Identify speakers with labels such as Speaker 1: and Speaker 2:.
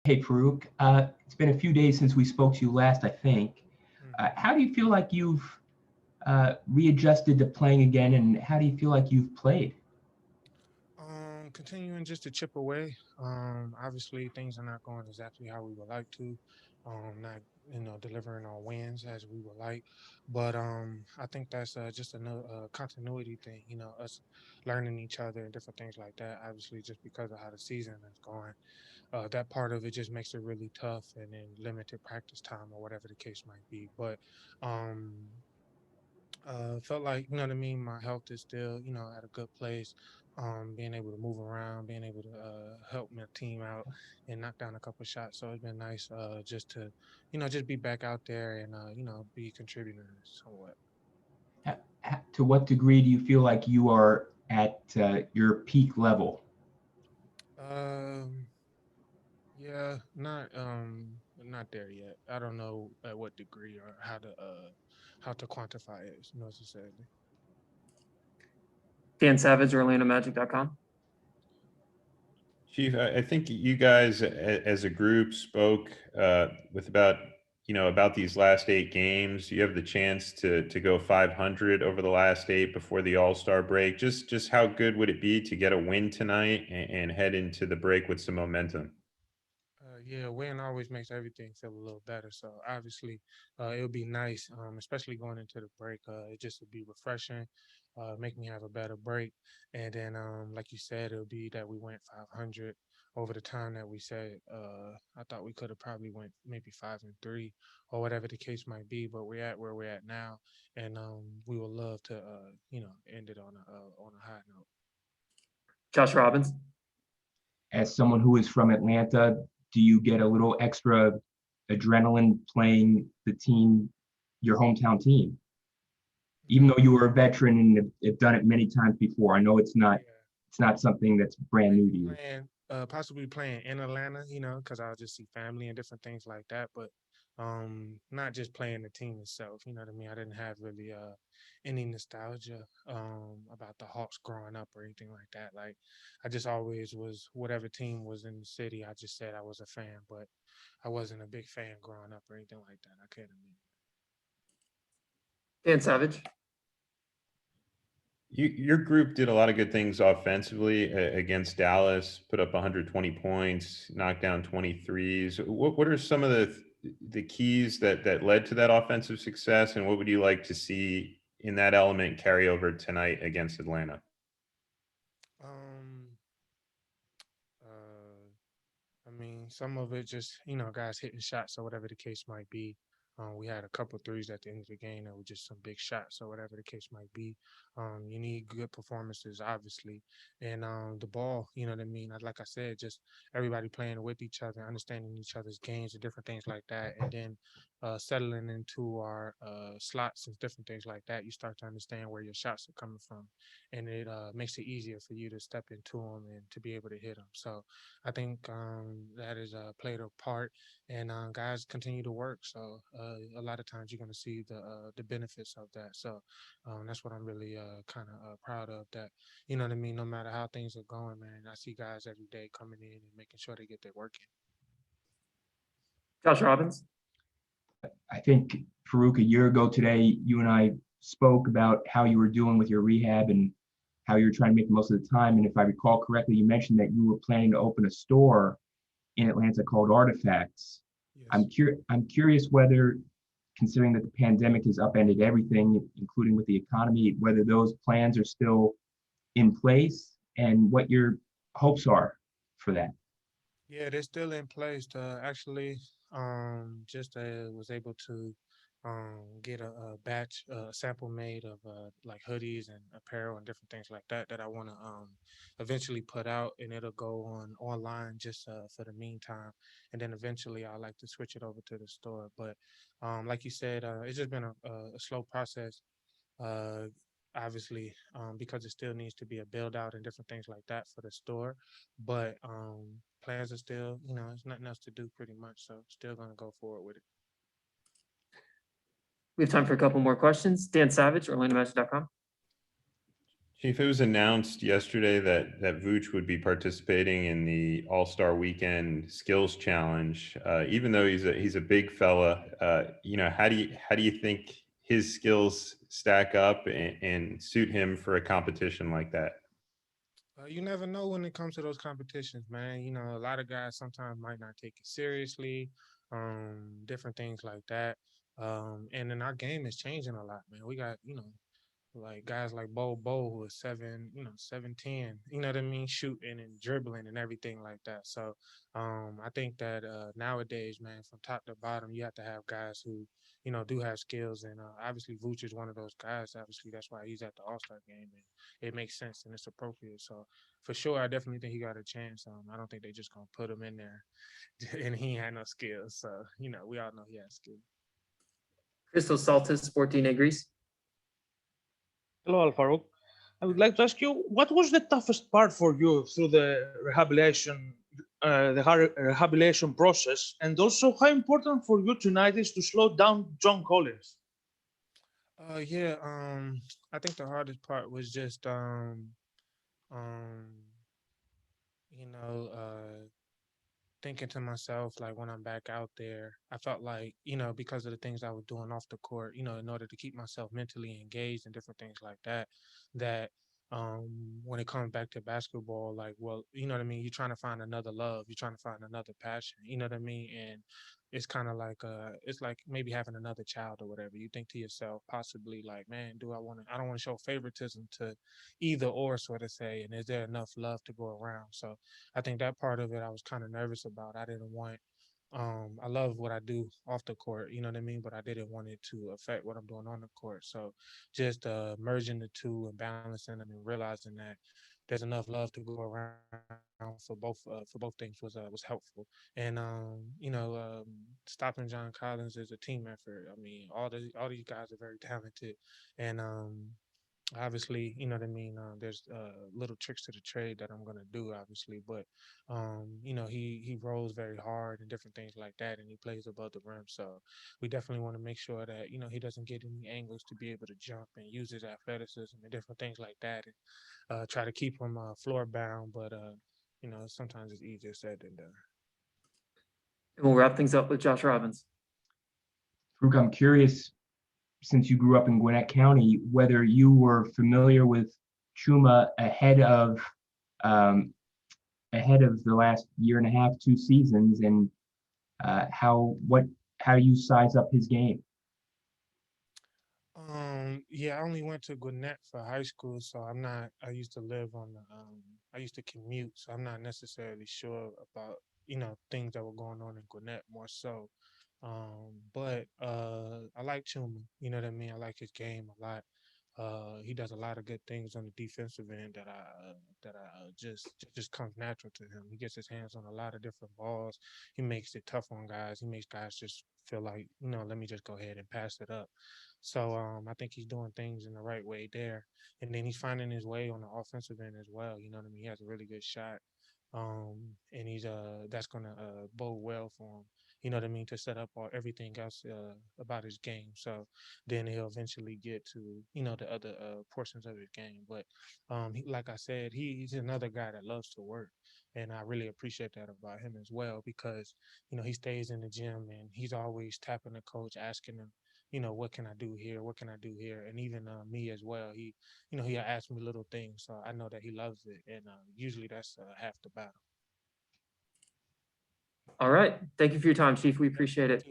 Speaker 1: Hey, Farouk. It's been a few days since we spoke to you last, I think.
Speaker 2: Hmm.
Speaker 1: How do you feel like you've readjusted to playing again, and how do you feel like you've played?
Speaker 2: Continuing just to chip away. Obviously things are not going exactly how we would like to. Not delivering on wins as we would like, but I think that's just a continuity thing. Us learning each other and different things like that. Obviously, just because of how the season is going, that part of it just makes it really tough, and then limited practice time or whatever the case might be. But um, felt like, you know what I mean, my health is still, at a good place. Being able to move around, being able to help my team out and knock down a couple shots. So it's been nice just to, just be back out there and be contributing somewhat.
Speaker 1: To what degree do you feel like you are at your peak level?
Speaker 2: Um, yeah, not there yet. I don't know at what degree or how to quantify it necessarily.
Speaker 3: Dan Savage, OrlandoMagic.com.
Speaker 4: Chief, I think you guys as a group spoke with about these last 8 games. You have the chance to go 500 over the last 8 before the All-Star break. Just how good would it be to get a win tonight and head into the break with some momentum?
Speaker 2: Yeah, win always makes everything feel a little better. So obviously, it would be nice, especially going into the break. It just would be refreshing, make me have a better break. And then, like you said, it would be that we went 500 over the time that we said. I thought we could have probably went maybe 5-3 or whatever the case might be. But we're at where we're at now, and we would love to, end it on a high note.
Speaker 3: Josh Robbins.
Speaker 1: As someone who is from Atlanta, do you get a little extra adrenaline playing the team, your hometown team? Even though you were a veteran and have done it many times before, I know
Speaker 2: Yeah.
Speaker 1: it's not something that's brand
Speaker 2: Like
Speaker 1: new to you.
Speaker 2: playing, possibly playing in Atlanta, because I'll just see family and different things like that. But not just playing the team itself. You know what I mean? I didn't have really any nostalgia about the Hawks growing up or anything like that. Like I just always was whatever team was in the city. I just said I was a fan, but I wasn't a big fan growing up or anything like that. I can't admit.
Speaker 3: Dan Savage.
Speaker 4: Your group did a lot of good things offensively against Dallas, put up 120 points, knocked down 23s. What are some of the keys that led to that offensive success, and what would you like to see in that element carry over tonight against Atlanta?
Speaker 2: Um, uh, I mean, some of it just, guys hitting shots or whatever the case might be. We had a couple threes at the end of the game that were just some big shots or whatever the case might be. You need good performances, obviously, and the ball. You know what I mean. Like I said, just everybody playing with each other, understanding each other's games and different things like that, and then settling into our slots and different things like that. You start to understand where your shots are coming from, and it makes it easier for you to step into them and to be able to hit them. So I think that is played a part, and guys continue to work. So a lot of times you're going to see the benefits of that. So that's what I'm really kind of proud of. That you know what I mean. No matter how things are going, man, I see guys every day coming in and making sure they get their work in.
Speaker 3: Josh Robbins.
Speaker 1: I think, Farouk, a year ago today, you and I spoke about how you were doing with your rehab and how you were trying to make the most of the time. And if I recall correctly, you mentioned that you were planning to open a store in Atlanta called Artifacts.
Speaker 2: Yes.
Speaker 1: I'm curious whether, considering that the pandemic has upended everything, including with the economy, whether those plans are still in place and what your hopes are for that.
Speaker 2: Yeah, they're still in place. Actually, just was able to get a batch, sample made of like hoodies and apparel and different things like that that I want to eventually put out, and it'll go on online just for the meantime, and then eventually I'd like to switch it over to the store. But like you said, it's just been a slow process. Uh, Obviously, because it still needs to be a build out and different things like that for the store. But plans are still, there's nothing else to do pretty much. So still gonna go forward with it.
Speaker 3: We have time for a couple more questions. Dan Savage, OrlandoMagic.com.
Speaker 4: Chief, it was announced yesterday that Vooch would be participating in the All-Star Weekend Skills Challenge. Even though he's a big fella, how do you think his skills stack up and suit him for a competition like that?
Speaker 2: You never know when it comes to those competitions, man. You know, a lot of guys sometimes might not take it seriously, different things like that. And then our game is changing a lot, man. We got, like guys like Bo, who is 7'10", you know what I mean, shooting and dribbling and everything like that. So I think that nowadays, man, from top to bottom, you have to have guys who, do have skills. And obviously Vooch is one of those guys. Obviously, that's why he's at the All-Star game, and it makes sense and it's appropriate. So for sure, I definitely think he got a chance. I don't think they just gonna put him in there and he ain't had no skills. So, we all know he has skills.
Speaker 3: Crystal Saltis, Sporting Negris.
Speaker 5: Hello, Al-Farouq. I would like to ask you, what was the toughest part for you through the rehabilitation process, and also how important for you tonight is to slow down John Collins?
Speaker 2: Yeah, I think the hardest part was just um, thinking to myself, like when I'm back out there, I felt like, because of the things I was doing off the court, in order to keep myself mentally engaged and different things like that, that when it comes back to basketball, like, well, you know what I mean? You're trying to find another love, you're trying to find another passion, you know what I mean? And it's kind of like it's like maybe having another child or whatever. You think to yourself, possibly like, man, I don't want to show favoritism to either or, sort of say, and is there enough love to go around? So I think that part of it I was kind of nervous about. I didn't want I love what I do off the court, you know what I mean? But I didn't want it to affect what I'm doing on the court. So just merging the two and balancing them and realizing that there's enough love to go around for both things was helpful. And stopping John Collins is a team effort. I mean, all these guys are very talented, and obviously, you know what I mean. There's little tricks to the trade that I'm gonna do, obviously, but he rolls very hard and different things like that, and he plays above the rim. So we definitely want to make sure that he doesn't get any angles to be able to jump and use his athleticism and different things like that, and try to keep him floor bound. But sometimes it's easier said than done.
Speaker 3: And we'll wrap things up with Josh Robbins.
Speaker 1: Farouq, I'm curious, since you grew up in Gwinnett County, whether you were familiar with Chuma ahead of the last year and a half, 2 seasons, and how you size up his game.
Speaker 2: Yeah, I only went to Gwinnett for high school, so I used to live on I used to commute, so I'm not necessarily sure about, things that were going on in Gwinnett more so. But I like Chuma, you know what I mean? I like his game a lot. He does a lot of good things on the defensive end that just comes natural to him. He gets his hands on a lot of different balls. He makes it tough on guys. He makes guys just feel like, let me just go ahead and pass it up. So I think he's doing things in the right way there. And then he's finding his way on the offensive end as well. You know what I mean? He has a really good shot. And he's that's gonna bode well for him, you know what I mean, to set up everything else about his game. So then he'll eventually get to, the other portions of his game. But like I said, he's another guy that loves to work. And I really appreciate that about him as well, because, he stays in the gym and he's always tapping the coach, asking him, what can I do here? What can I do here? And even me as well. He'll ask me little things. So I know that he loves it. And usually that's half the battle.
Speaker 3: All right. Thank you for your time, Chief. We appreciate it.